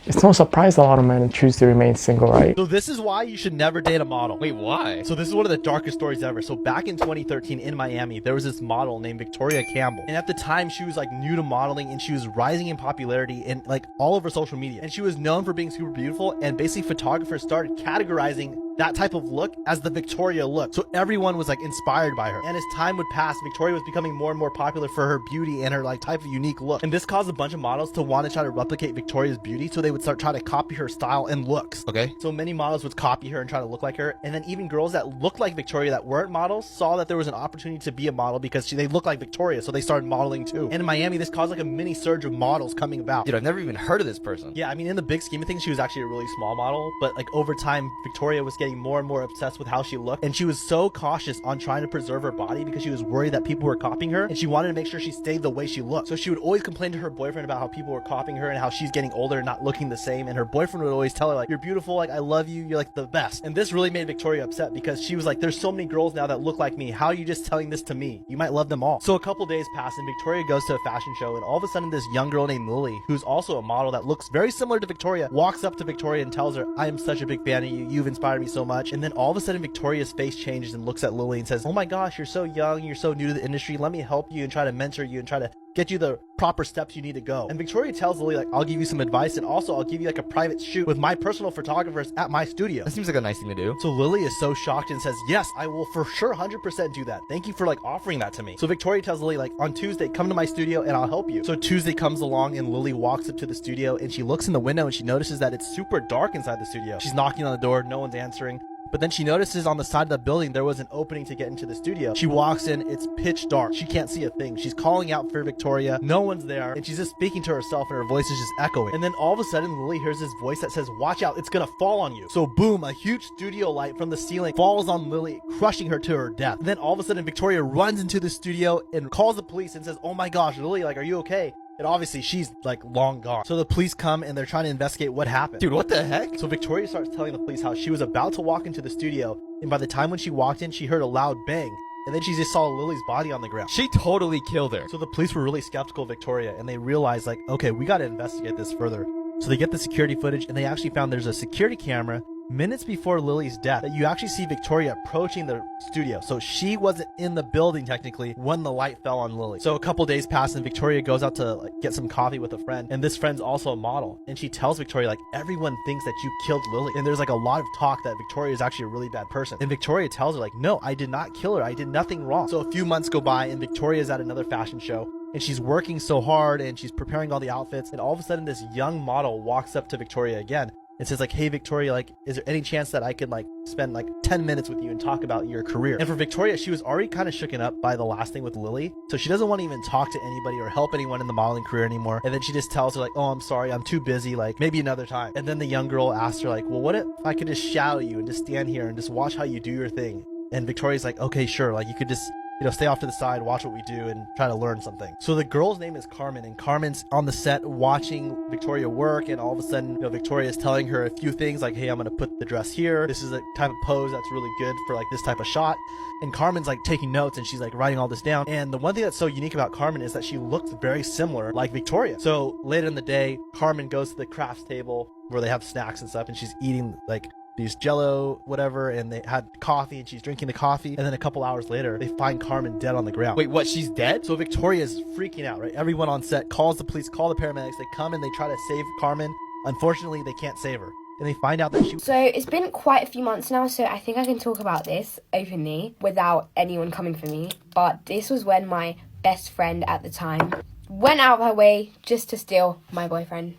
it's no surprise a lot of men choose to remain single, right? So this is why you should never date a model. Wait, why? So this is one of the darkest stories ever. So back in 2013 in Miami, there was this model named Victoria Campbell. And at the time, she was like new to modeling, and she was rising in popularity in like all over social media. And she was known for being super beautiful, and basically photographers started categorizing that type of look as the Victoria look. So everyone was like inspired by her. And as time would pass, Victoria was becoming more and more popular for her beauty and her like type of unique look. And this caused a bunch of models to want to try to replicate Victoria's beauty, so they would start trying to copy her style and looks. Okay. So many models would copy her and try to look like her. And then even girls that looked like Victoria that weren't models saw that there was an opportunity to be a model because they looked like Victoria, so they started modeling too. And in Miami, this caused like a mini surge of models coming about. Dude, I've never even heard of this person. Yeah, I mean, in the big scheme of things, she was actually a really small model, but like over time, Victoria was getting more and more obsessed with how she looked, and she was so cautious on trying to preserve her body because she was worried that people were copying her, and she wanted to make sure she stayed the way she looked. So she would always complain to her boyfriend about how people were copying her and how she's getting older and not looking the same, and her boyfriend would always tell her like, you're beautiful, like I love you, you're like the best. And this really made Victoria upset because she was like, there's so many girls now that look like me, how are you just telling this to me? You might love them all. So a couple days pass, and Victoria goes to a fashion show, and all of a sudden this young girl named Lily, who's also a model that looks very similar to Victoria, walks up to Victoria and tells her, I am such a big fan of you, you've inspired me so much. And then all of a sudden Victoria's face changes and looks at Lily and says, oh my gosh, you're so young, you're so new to the industry, let me help you and try to mentor you and try to get you the proper steps you need to go. And Victoria tells Lily like, I'll give you some advice, and also I'll give you like a private shoot with my personal photographers at my studio. That seems like a nice thing to do. So Lily is so shocked and says, yes, I will for sure 100% do that. Thank you for like offering that to me. So Victoria tells Lily like, on Tuesday, come to my studio and I'll help you. So Tuesday comes along, and Lily walks up to the studio, and she looks in the window and she notices that it's super dark inside the studio. She's knocking on the door, no one's answering. But then she notices on the side of the building there was an opening to get into the studio. She walks in, it's pitch dark. She can't see a thing. She's calling out for Victoria. No one's there. And she's just speaking to herself, and her voice is just echoing. And then all of a sudden, Lily hears this voice that says, watch out, it's gonna fall on you. So boom, a huge studio light from the ceiling falls on Lily, crushing her to her death. And then all of a sudden, Victoria runs into the studio and calls the police and says, oh my gosh, Lily, like, are you okay? And obviously she's like long gone. So the police come and they're trying to investigate what happened. Dude, what the heck? So Victoria starts telling the police how she was about to walk into the studio, and by the time when she walked in, she heard a loud bang, and then she just saw Lily's body on the ground. She totally killed her. So the police were really skeptical of Victoria, and they realized like, okay, we got to investigate this further. So they get the security footage, and they actually found there's a security camera minutes before Lily's death that you actually see Victoria approaching the studio. So she wasn't in the building technically when the light fell on Lily. So a couple days pass, and Victoria goes out to like get some coffee with a friend, and this friend's also a model, and she tells Victoria like, everyone thinks that you killed Lily, and there's like a lot of talk that Victoria is actually a really bad person. And Victoria tells her like, no, I did not kill her, I did nothing wrong. So a few months go by, and Victoria's at another fashion show, and she's working so hard and she's preparing all the outfits, and all of a sudden this young model walks up to Victoria again and says like, hey Victoria, like, is there any chance that I could like spend like 10 minutes with you and talk about your career? And for Victoria, she was already kind of shooken up by the last thing with Lily, so she doesn't want to even talk to anybody or help anyone in the modeling career anymore. And then she just tells her like, oh, I'm sorry, I'm too busy, like maybe another time. And then the young girl asks her like, well, what if I could just shadow you and just stand here and just watch how you do your thing? And Victoria's like, okay, sure, like you could just, you know, stay off to the side, watch what we do, and try to learn something. So the girl's name is Carmen, and Carmen's on the set watching Victoria work, and all of a sudden, you know, Victoria is telling her a few things like, hey, I'm gonna put the dress here. This is a type of pose that's really good for like this type of shot. And Carmen's like taking notes, and she's like writing all this down. And the one thing that's so unique about Carmen is that she looks very similar like Victoria. So later in the day, Carmen goes to the crafts table where they have snacks and stuff, and she's eating like these jello whatever, and they had coffee, and she's drinking the coffee. And then a couple hours later, they find Carmen dead on the ground. Wait, what, she's dead? So Victoria's freaking out, right? Everyone on set calls the police, call the paramedics. They come and they try to save Carmen. Unfortunately, they can't save her, and they find out that she... So it's been quite a few months now, so I think I can talk about this openly without anyone coming for me. But this was when my best friend at the time went out of her way just to steal my boyfriend.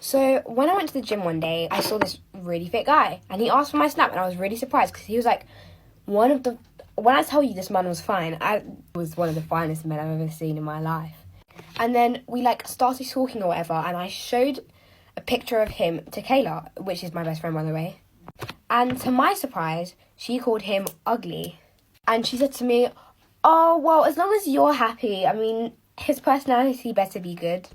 So when I went to the gym one day, I saw this really fit guy, and he asked for my snap, and I was really surprised because he was like when I tell you this man was fine, I was one of the finest men I've ever seen in my life. And then we like started talking or whatever, and I showed a picture of him to Kayla, which is my best friend, by the way. And to my surprise, she called him ugly. And she said to me, oh, well, as long as you're happy, I mean, his personality better be good.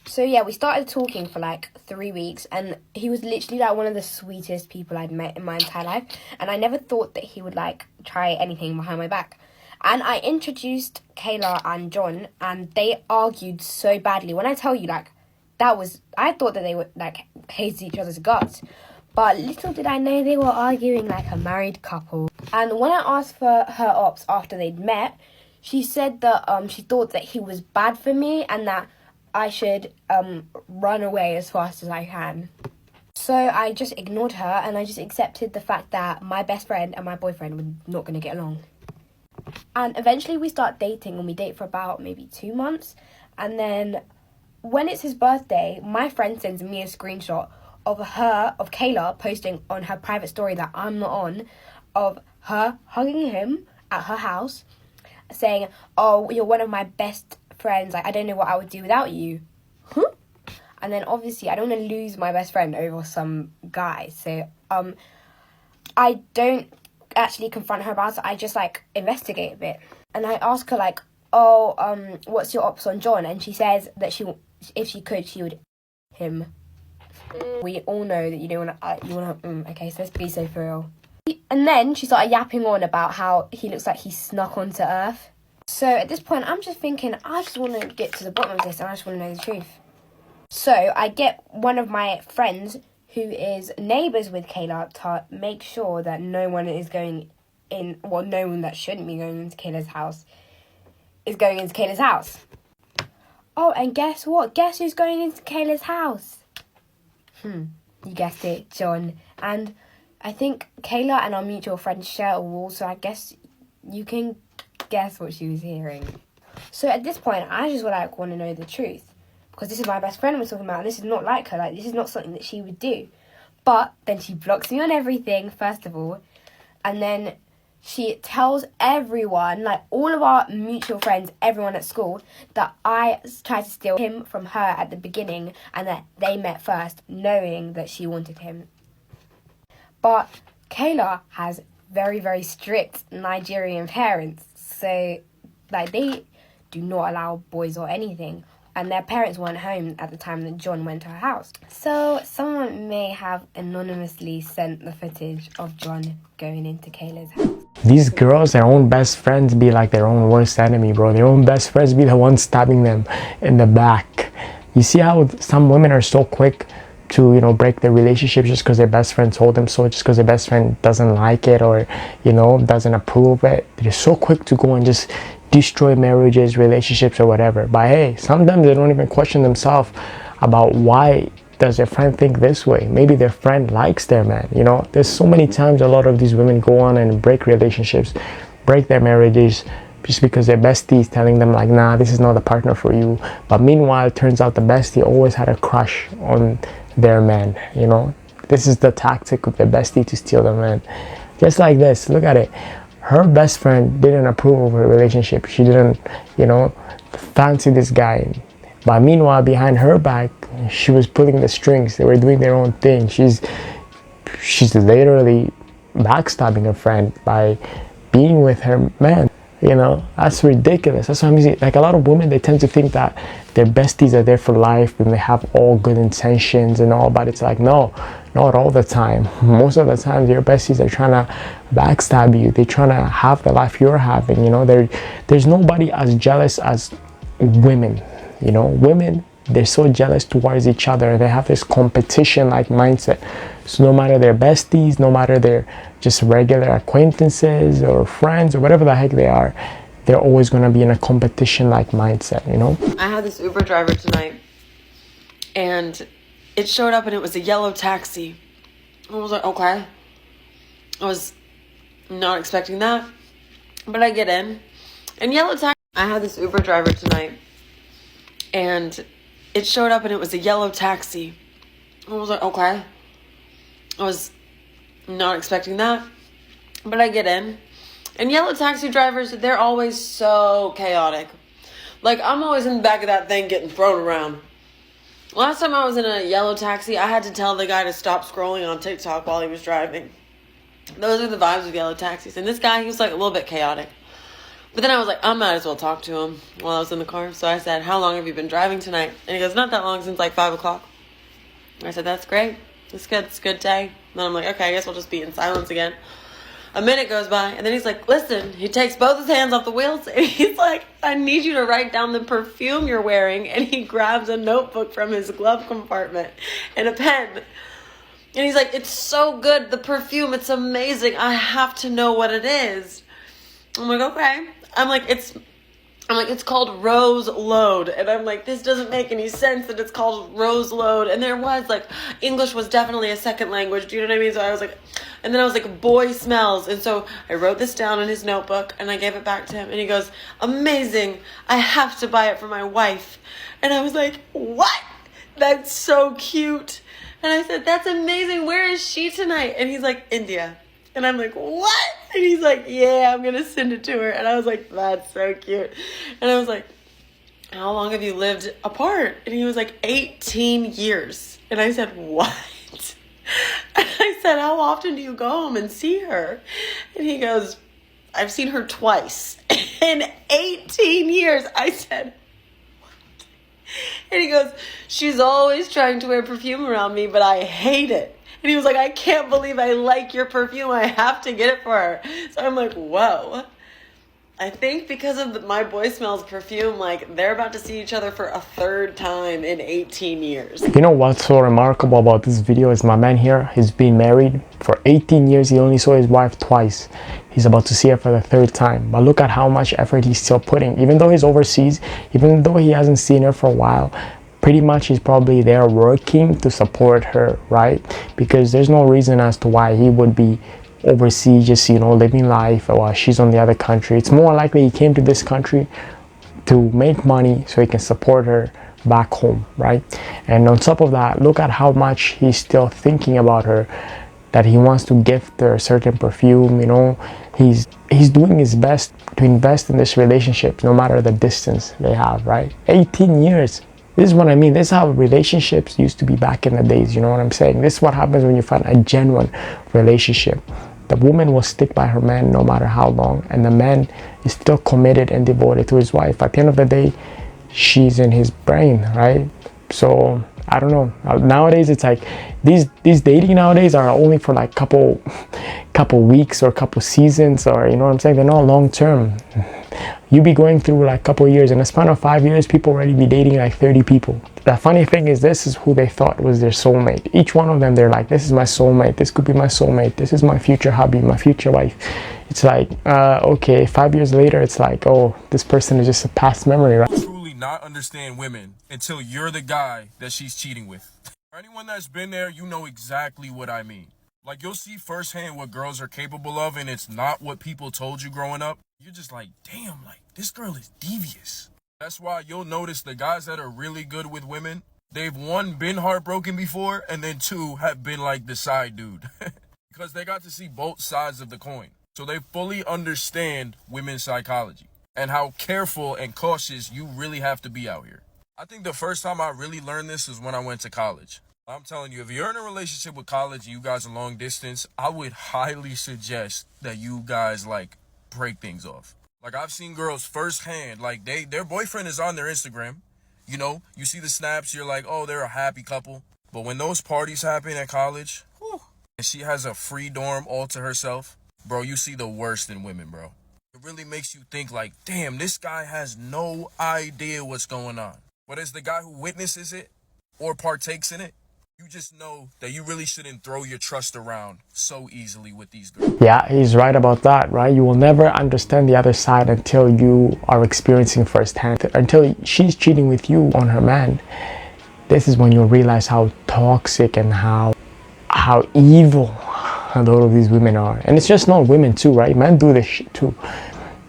So yeah, we started talking for like 3 weeks, and he was literally like one of the sweetest people I'd met in my entire life, and I never thought that he would like try anything behind my back. And I introduced Kayla and John, and they argued so badly. When I tell you, like, I thought that they would like hate each other's guts, but little did I know they were arguing like a married couple. And when I asked for her ops after they'd met, she said that she thought that he was bad for me and that I should run away as fast as I can. So I just ignored her, and I just accepted the fact that my best friend and my boyfriend were not going to get along. And eventually we start dating, and we date for about maybe 2 months. And then when it's his birthday, my friend sends me a screenshot of Kayla, posting on her private story that I'm not on, of her hugging him at her house, saying, "Oh, you're one of my best friends. Like, I don't know what I would do without you." Huh? And then obviously I don't want to lose my best friend over some guy. So I don't actually confront her about it. I just like investigate a bit. And I ask her like, "Oh, what's your ops on John?" And she says that if she could, she would him. We all know that you don't want to, okay, so let's be so for real. And then she started yapping on about how he looks like he snuck onto Earth. So at this point, I'm just thinking, I just want to get to the bottom of this, and I just want to know the truth. So I get one of my friends who is neighbours with Kayla to make sure that no one is going in, well, no one that shouldn't be going into Kayla's house is going into Kayla's house. Oh, and guess what? Guess who's going into Kayla's house? You guessed it, John. And I think Kayla and our mutual friend share a wall, so I guess you can guess what she was hearing. So at this point, I just want to know the truth, because this is my best friend we're talking about, and this is not like her. Like, this is not something that she would do. But then she blocks me on everything, first of all, and then she tells everyone, like all of our mutual friends, everyone at school, that I tried to steal him from her at the beginning, and that they met first, knowing that she wanted him. But Kayla has very, very strict Nigerian parents, so like they do not allow boys or anything, and their parents weren't home at the time that John went to her house. So someone may have anonymously sent the footage of John going into Kayla's house. These girls, their own best friends be like their own worst enemy, bro. Their own best friends be the ones stabbing them in the back. You see how some women are so quick to, you know, break their relationship just because their best friend told them so, just because their best friend doesn't like it or, you know, doesn't approve of it. They're so quick to go and just destroy marriages, relationships, or whatever. But hey, sometimes they don't even question themselves about why does their friend think this way. Maybe their friend likes their man, you know. There's so many times a lot of these women go on and break relationships, break their marriages, just because their bestie is telling them like, nah, this is not the partner for you. But meanwhile, it turns out the bestie always had a crush on their man, you know. This is the tactic of the bestie to steal the man. Just like this, look at it. Her best friend didn't approve of her relationship. She didn't, you know, fancy this guy. But meanwhile, behind her back, she was pulling the strings. They were doing their own thing. She's literally backstabbing her friend by being with her man. You know, that's ridiculous. That's what I'm saying. Like, a lot of women, they tend to think that their besties are there for life and they have all good intentions and all, but it's like, no, not all the time. Most of the time, your besties are trying to backstab you. They're trying to have the life you're having, you know. There's nobody as jealous as women, you know. Women, they're so jealous towards each other. They have this competition-like mindset. So no matter their besties, no matter their just regular acquaintances or friends or whatever the heck they are, they're always going to be in a competition-like mindset, you know? I had this Uber driver tonight, and it showed up and it was a yellow taxi. I was like, okay. I was not expecting that, but I get in. And yellow taxi, I had this Uber driver tonight, and it showed up and it was a yellow taxi. I was like, okay. I was not expecting that, but I get in. And yellow taxi drivers, they're always so chaotic. Like, I'm always in the back of that thing getting thrown around. Last time I was in a yellow taxi, I had to tell the guy to stop scrolling on TikTok while he was driving. Those are the vibes of yellow taxis. And this guy, he was like a little bit chaotic. But then I was like, I might as well talk to him while I was in the car. So I said, how long have you been driving tonight? And he goes, not that long, since like 5 o'clock. I said, that's great. It's good. It's a good day. And then I'm like, okay, I guess we'll just be in silence again. A minute goes by, and then he's like, listen, he takes both his hands off the wheels, and he's like, I need you to write down the perfume you're wearing. And he grabs a notebook from his glove compartment and a pen. And he's like, it's so good, the perfume, it's amazing. I have to know what it is. I'm like, okay. I'm like, it's called Rose Load. And I'm like, this doesn't make any sense that it's called Rose Load. And there was like, English was definitely a second language. Do you know what I mean? So I was like, and then I was like, boy smells. And so I wrote this down in his notebook and I gave it back to him. And he goes, amazing. I have to buy it for my wife. And I was like, what? That's so cute. And I said, that's amazing. Where is she tonight? And he's like, India. And I'm like, what? And he's like, yeah, I'm going to send it to her. And I was like, that's so cute. And I was like, how long have you lived apart? And he was like, 18 years. And I said, what? And I said, how often do you go home and see her? And he goes, I've seen her twice in 18 years. I said, what? And he goes, she's always trying to wear perfume around me, but I hate it. And he was like, I can't believe I like your perfume. I have to get it for her. So I'm like, whoa. I think because of my boy smells perfume, like they're about to see each other for a third time in 18 years. You know what's so remarkable about this video is my man here, he's been married for 18 years. He only saw his wife twice. He's about to see her for the third time. But look at how much effort he's still putting. Even though he's overseas, even though he hasn't seen her for a while, pretty much he's probably there working to support her, right? Because there's no reason as to why he would be overseas just, you know, living life while she's on the other country. It's more likely he came to this country to make money so he can support her back home, right? And on top of that, look at how much he's still thinking about her, that he wants to gift her a certain perfume, you know. He's doing his best to invest in this relationship no matter the distance they have, right? 18 years. This is what I mean. This is how relationships used to be back in the days. You know what I'm saying? This is what happens when you find a genuine relationship. The woman will stick by her man no matter how long. And the man is still committed and devoted to his wife. At the end of the day, she's in his brain, right? So, I don't know. Nowadays, it's like these dating nowadays are only for like couple weeks or couple seasons, or you know what I'm saying? They're not long term. You be going through like a couple years. In a span of 5 years, people already be dating like 30 people. The funny thing is, this is who they thought was their soulmate. Each one of them, they're like, this is my soulmate. This could be my soulmate. This is my future hubby, my future wife. It's like, okay, 5 years later, it's like, oh, this person is just a past memory, right? Truly not understand women until you're the guy that she's cheating with. For anyone that's been there, you know exactly what I mean. Like, you'll see firsthand what girls are capable of, and it's not what people told you growing up. You're just like, damn, like, this girl is devious. That's why you'll notice the guys that are really good with women, they've one, been heartbroken before, and then two, have been like the side dude. Because they got to see both sides of the coin. So they fully understand women's psychology and how careful and cautious you really have to be out here. I think the first time I really learned this is when I went to college. I'm telling you, if you're in a relationship with college and you guys are long distance, I would highly suggest that you guys, like, break things off. Like, I've seen girls firsthand, like, their boyfriend is on their Instagram. You know, you see the snaps, you're like, oh, they're a happy couple. But when those parties happen at college, whew, and she has a free dorm all to herself, bro, you see the worst in women, bro. It really makes you think, like, damn, this guy has no idea what's going on. But as the guy who witnesses it or partakes in it, you just know that you really shouldn't throw your trust around so easily with these girls. Yeah, he's right about that, right? You will never understand the other side until you are experiencing firsthand. Until she's cheating with you on her man. This is when you'll realize how toxic and how evil a lot of these women are. And it's just not women too, right? Men do this shit too.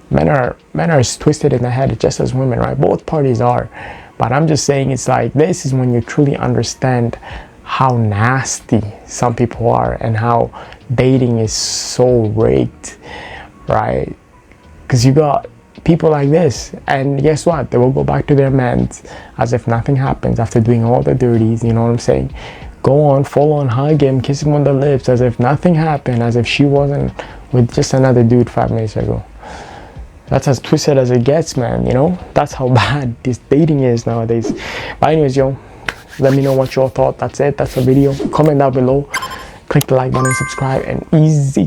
Men are as twisted in the head just as women, right? Both parties are. But I'm just saying, it's like, this is when you truly understand how nasty some people are and how dating is so rigged, right? Because you got people like this, and guess what? They will go back to their men as if nothing happens after doing all the dirties, you know what I'm saying? Go on, full on hug him, kiss him on the lips as if nothing happened, as if she wasn't with just another dude 5 minutes ago. That's as twisted as it gets, man, you know? That's how bad this dating is nowadays. But anyways, yo, let me know what y'all thought. That's it. That's the video. Comment down below. Click the like button, subscribe, and easy.